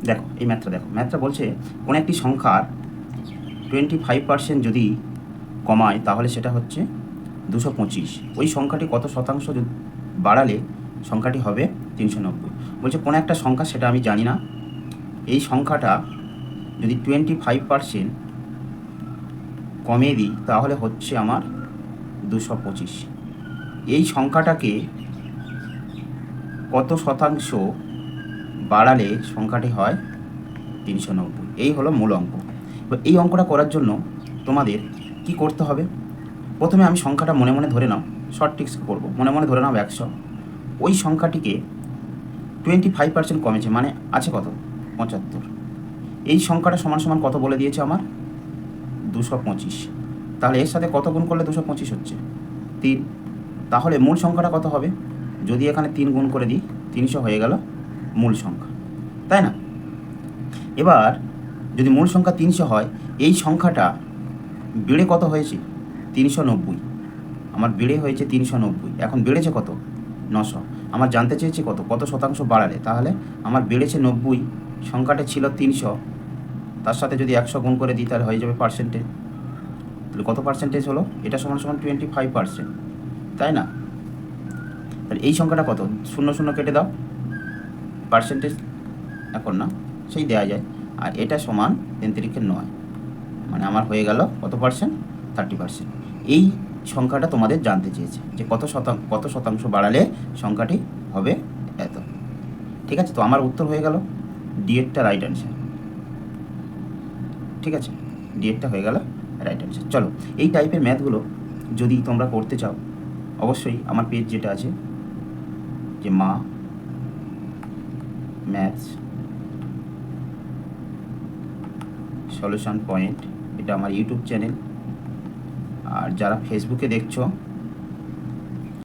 দেখো এই ম্যাথটা দেখো, ম্যাথটা বলছে কোনো একটি সংখ্যার 25% যদি কমায় তাহলে সেটা হচ্ছে 225। ওই সংখ্যাটি কত শতাংশ বাড়ালে সংখ্যাটি হবে 390। বলছে কোনো একটা সংখ্যা, সেটা আমি জানি না, এই সংখ্যাটা যদি 25% কমিয়ে দিই তাহলে হচ্ছে আমার 225। এই সংখ্যাটাকে কত শতাংশ বাড়ালে সংখ্যাটি হয় 390। এই হলো মূল অঙ্ক। এবার এই অঙ্কটা করার জন্য তোমাদের কি করতে হবে, প্রথমে আমি সংখ্যাটা মনে মনে ধরে নাও, শর্ট ট্রিক্স করবো, মনে মনে ধরে নাও 100। ওই সংখ্যাটিকে 25% কমেছে, মানে আছে কত, 75। এই সংখ্যাটা সমান সমান কত বলে দিয়েছে আমার, 225। তাহলে এর সাথে কত গুণ করলে 225 হচ্ছে, 3। তাহলে মূল সংখ্যাটা কত হবে, যদি এখানে 3 গুণ করে দিই 300 হয়ে গেল মূল সংখ্যা, তাই না? এবার যদি মূল সংখ্যা 300 হয়, এই সংখ্যাটা বেড়ে কত হয়েছে, 390। আমার বেড়ে হয়েছে 390, এখন বেড়েছে কত, 900। আমার জানতে চেয়েছে কত, কত শতাংশ বাড়ালে, তাহলে আমার বেড়েছে 90, সংখ্যাটা ছিল 300, তার সাথে যদি 100 গুণ করে দিই তাহলে হয়ে যাবে পার্সেন্টেজ। তাহলে কত পার্সেন্টেজ হলো, এটা সমান সমান 25%, তাই না? তাহলে এই সংখ্যাটা কত, 0 0 কেটে দাও, পার্সেন্টেজ এখন না, সেই দেওয়া যায়। আর এটা সমান 3×9, মানে আমার হয়ে গেল কত পার্সেন্ট, 30%। এই সংখ্যাটা তোমাদের জানতে চেয়েছে যে কত শতাংশ বাড়ালে সংখ্যাটি হবে এত। ঠিক আছে, তো আমার উত্তর হয়ে গেল ডিএডটা রাইট অ্যান্সার। ঠিক আছে, ডিএডটা হয়ে গেল রাইট অ্যান্সার। চলো, এই টাইপের ম্যাথগুলো যদি তোমরা করতে চাও, অবশ্যই আমার পেজ যেটা আছে যে মা ম্যাথস সলিউশন পয়েন্ট, এটা আমার ইউটিউব চ্যানেল। আর যারা ফেসবুকে দেখছো